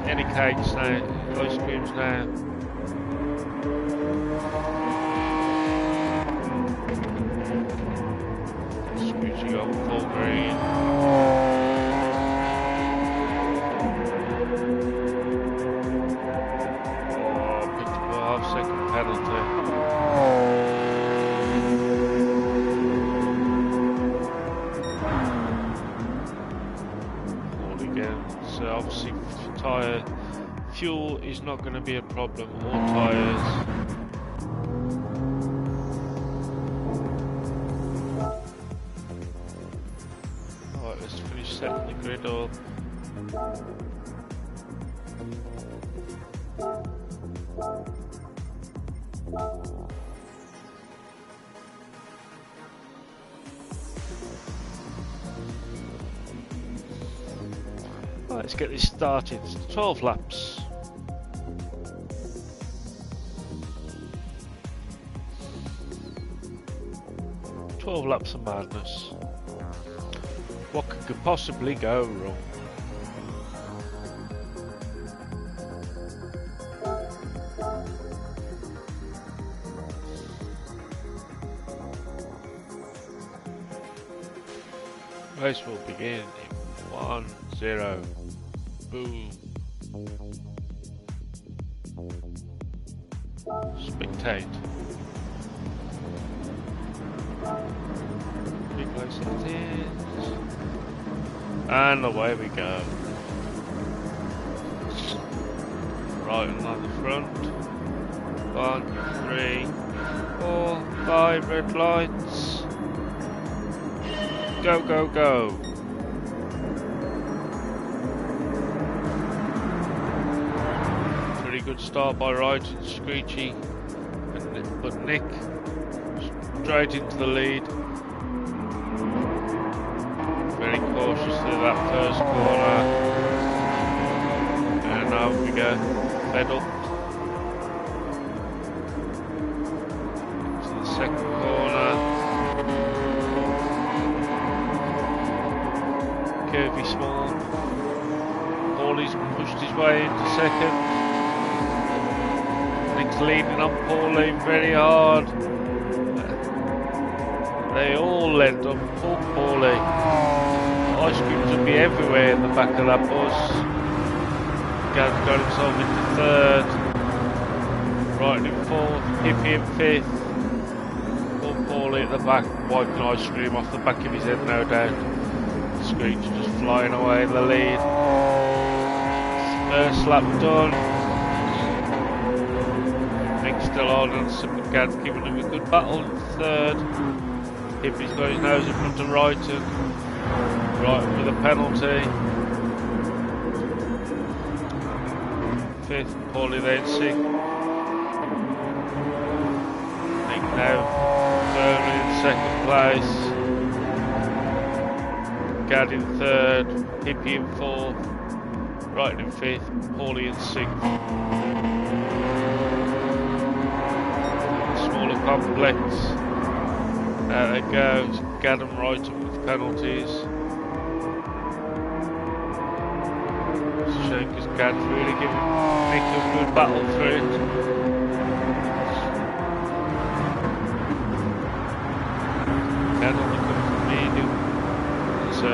Any cakes now, ice creams now. Squeegee got full green. Oh, picked up a half-second penalty. All again. So obviously, tyre fuel is not going to be a problem. All tyres. Setting the grid up. Right, let's get this started. It's 12 laps. Laps of madness. What could possibly go wrong? Race will begin in 1, 0. Boom. Spectate. Big close it is. And away we go. Right on the front. 1, 3, 4, 5 red lights. Go, go, go. Pretty good start by Wright and Screechy, but Nick straight into the lead. Very cautious through that first corner. And now we go, fed up. To the second corner. Curvy small. Paulie's pushed his way into second. Nick's leaning on Paulie very hard. They all led on poor Paulie. Ice creams would be everywhere in the back of that bus. Got himself into third. Right in fourth. Hippie in fifth. Poor Paulie at the back, wiping ice cream off the back of his head, no doubt. Screech just flying away in the lead. First lap done. Nick still holding on to Gad, giving him a good battle in third. Hippie's got his nose in front of Wrighton. Wrighton with a penalty. Fifth, Paulie then sixth. Nick now firmly in second place. Gad in third, Hippie in fourth, Wrighton in fifth, Paulie in sixth. Smaller complex. There it goes, Gad and Wrighton with penalties. It's a shame because Gad's really giving Nick a good battle for it. Gad on the medium. So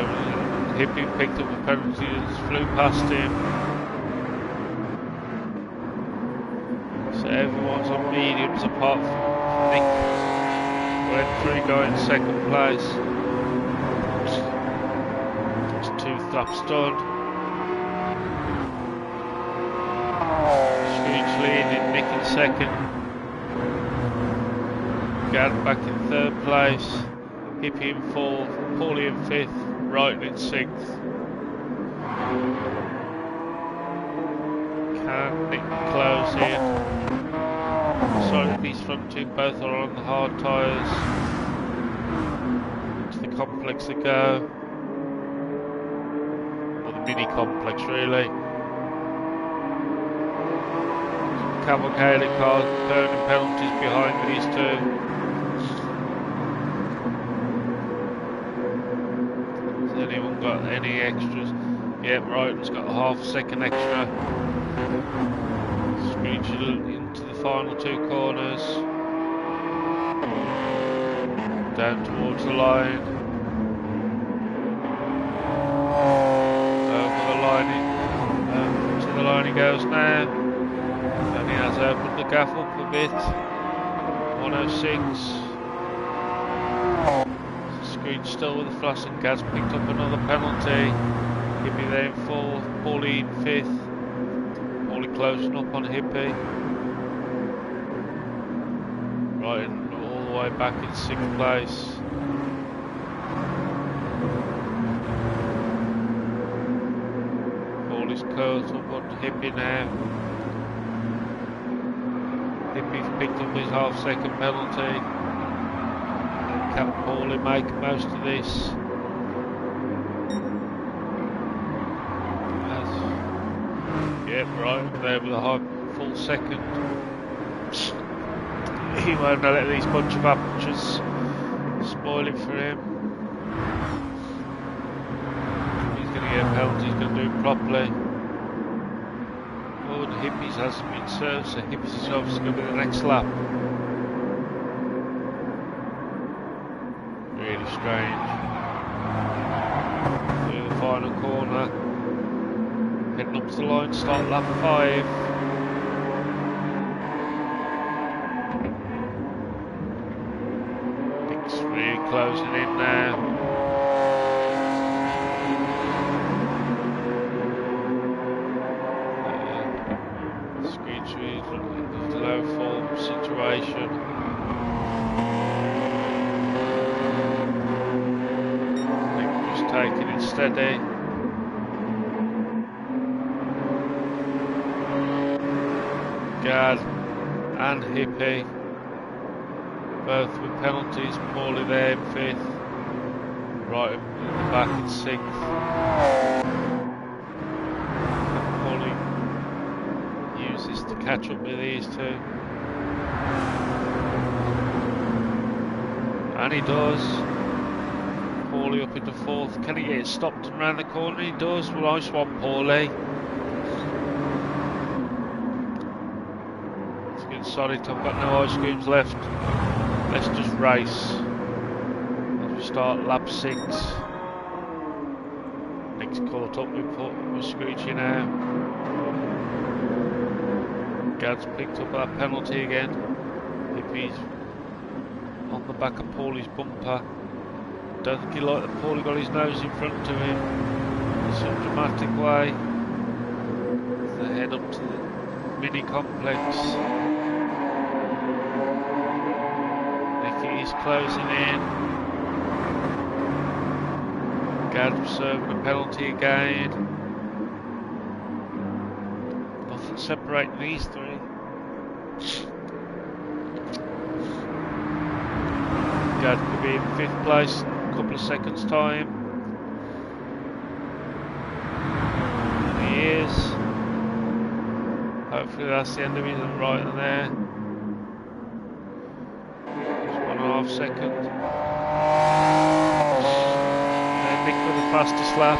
Hippie picked up a penalty and flew past him. So everyone's on mediums apart from Nick. Gr4 going second place. It's 2 laps done. Screech leading, Nick in second. Gad back in third place. Hippie in fourth, Paulie in fifth, Wrighton in sixth. Can Nick close in? Sorry, these front two both are on the hard tyres. To the complex they go. Or the mini complex really. Cavalcade cars burning penalties behind these two. Has anyone got any extras? Yeah, Wrighton's got a half a second extra. Screech into the final 2 corners. Down towards the line. Over the line. To the line he goes now. And he has opened the gaff up a bit. 106. Screech still with the flash and Gaz picked up another penalty. Hippie there in 4th, Paulie in 5th. Paulie closing up on Hippie. Right all the way back in 6th place. Paulie's curled up on Hippie now. Hippie's picked up his half-second penalty. Can Paulie make most of this? Yep, right there with a full second. He won't let these bunch of amateurs spoil it for him. He's going to get a penalty, he's going to do it properly. Oh, the Hippies hasn't been served, so Hippies is obviously going to be the next lap. Really strange. Through the final corner. Heading up to the line, start lap 5. closing in now. Screechy, low form situation. Just taking it steady. Gad and Hippie, both with penalties. Paulie there in 5th, right in the back in 6th. Paulie uses to catch up with these two, and he does. Paulie up into 4th. Can he get it stopped and round the corner? He does. Well, nice one, Paulie. Sorry, I've got no ice creams left. Let's just race. As we start lap 6. Nick's caught up with Screechy now. Gad's picked up that penalty again. Hippie's on the back of Paulie's bumper. Don't think he liked that Paulie got his nose in front of him in some dramatic way. They head up to the mini complex. He's closing in. Gad serving a penalty again. Nothing separating these three. Gad could be in 5th place in a couple of seconds' time. And he is. Hopefully that's the end of his right in there. 1.5 seconds. And Nick with the fastest lap.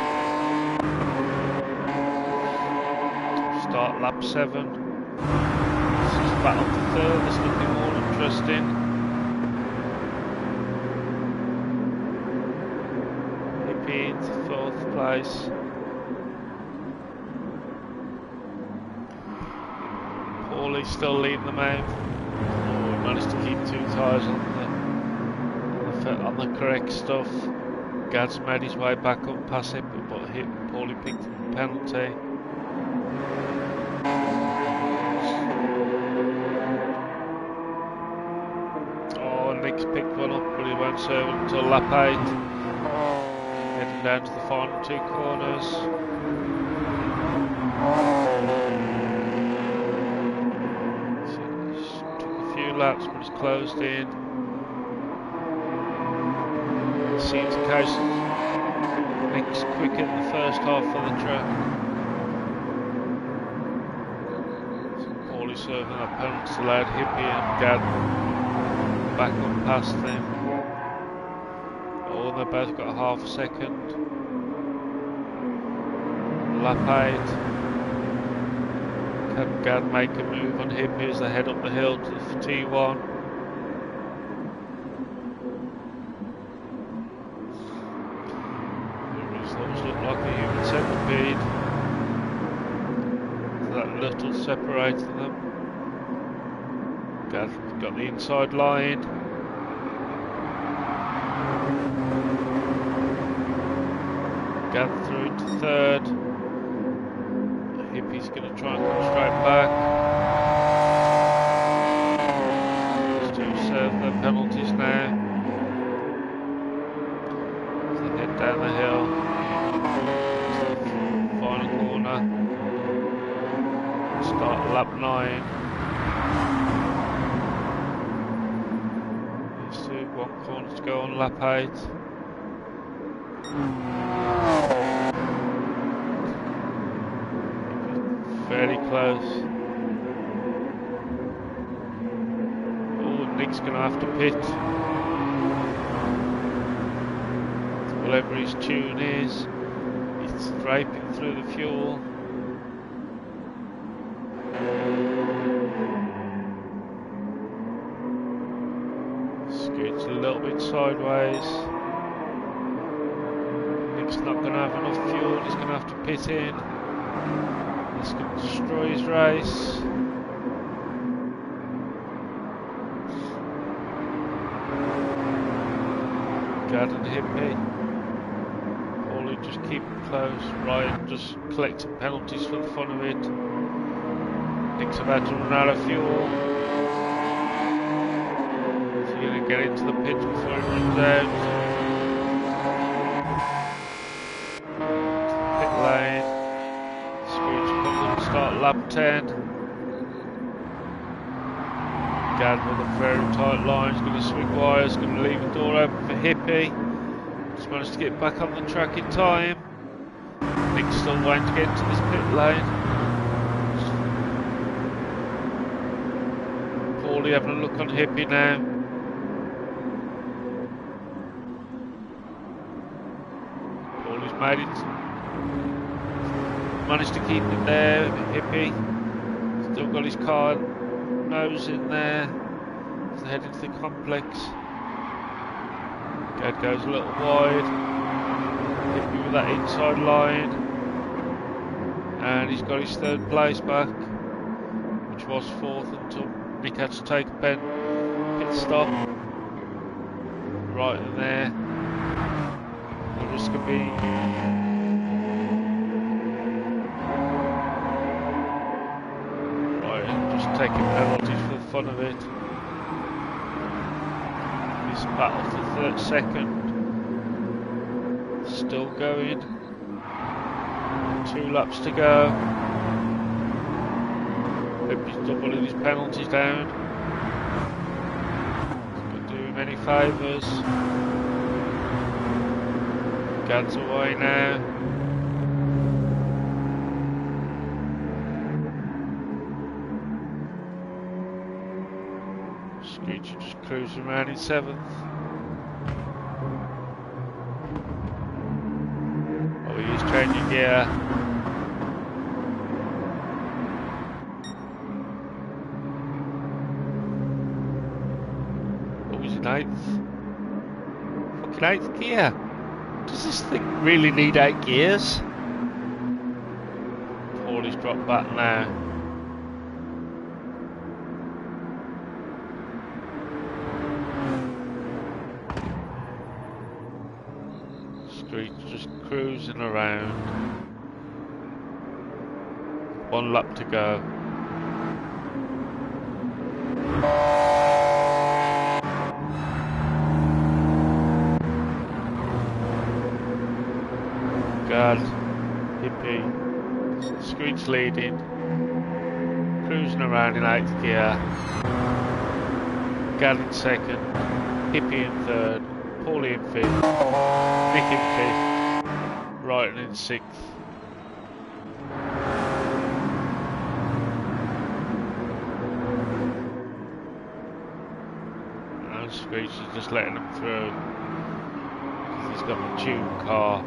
Start lap 7. This is battle for 3rd. It's looking more interesting. Hippie into 4th place. Paulie's still leading them out. Managed to keep 2 tyres on the correct stuff. Gad's made his way back up past him, but Paulie picked up the penalty. Oh, Nick's picked one up, but he won't serve it until lap 8. Heading down to the final 2 corners. Laps, but it's closed in. Seems the case Nick's quick at the first half of the track. Paulie serving that penalty allowed Hippie and Gad back up past them. Oh, they both got a half a second. Lap 8. Can Gad make a move on Hippie as they head up the hill to the T1? The results look like a human centipede. That little separating them. Gad's got the inside line. Gad through into 3rd. Hippie's going to try and come straight back. Just to serve their penalties now. As they head down the hill to the final corner. Start lap 9. These two, 1 corner to go on lap 8. Fairly close. Oh, Nick's going to have to pit. Whatever his tune is, he's scraping through the fuel. Scoots a little bit sideways. Nick's not going to have enough fuel, he's going to have to pit in. This could destroy his race. Gad and Hippie. Paulie just keep close. Ryan just collecting penalties for the fun of it. Nick's about to run out of fuel. Is he going to get into the pit before he runs out? Pit lane. Screech comes and start lap 10. Gad with a very tight line, he's going to swing wires, going to leave the door open for Hippie. Just managed to get back on the track in time. Nick's still waiting to get into this pit lane. Paulie having a look on Hippie now. Paulie's made it. Managed to keep it there, Hippie. Still got his car nose in there. He's heading to the complex. Gad goes a little wide. Hippie with that inside line. And he's got his third place back, which was fourth until Nick had to take a pit stop. Right in there. The risk of being taking penalties for the fun of it. This battle for third second. Still going. 2 laps to go. Hope he's doubling his penalties down. It's going to do him any favours. Gad's away now. Screech just cruising around in 7th. Oh, he is changing gear. Oh, he's in 8th. Fucking 8th gear. Does this thing really need 8 gears? Paulie's dropped back now. Just cruising around. 1 lap to go. Gad, Hippie, Screech leading, cruising around in 8th gear. Gad in 2nd, Hippie in 3rd, Paulie in 5th, Nick in 5th, Ryan in 6th. And Screech is just letting him through because he's got a tuned car.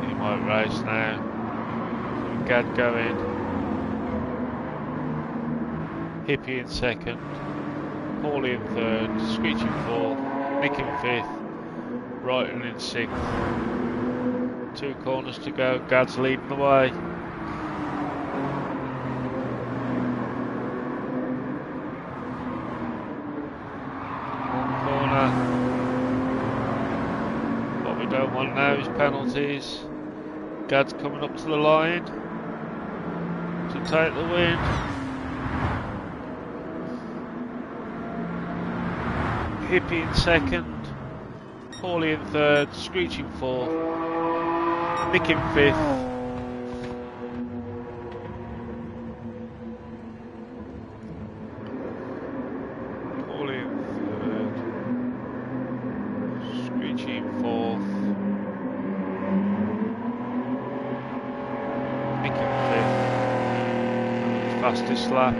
He might race now. Gad going. Hippie in 2nd, Paulie in 3rd, Screech in 4th, Nick in 5th, Ryan in 6th. 2 corners to go, Gad's leading the way. Corner. What we don't want now is penalties. Gad's coming up to the line to take the win. Hippie in 2nd, Paulie in 3rd, Screech in 4th, Nick in 5th. Paulie in 3rd, Screech in 4th, Nick in 5th. Fastest lap,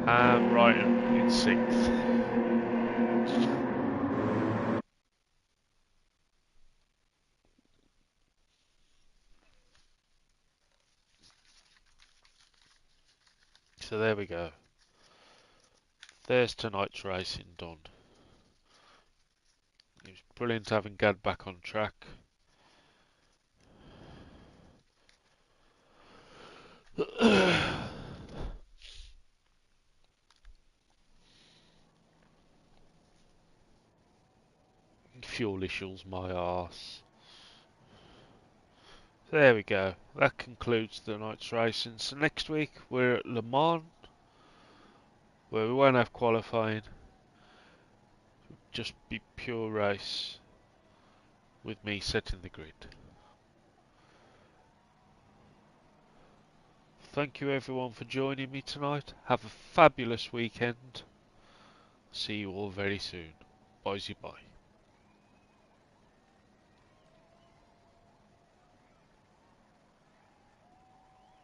and Ryan in 6th. So there we go. There's tonight's racing done. It was brilliant having Gad back on track. fuel issues, my arse. There we go. That concludes the night's racing. So next week we're at Le Mans, where we won't have qualifying. Just be pure race with me setting the grid. Thank you everyone for joining me tonight. Have a fabulous weekend. See you all very soon. Bye bye.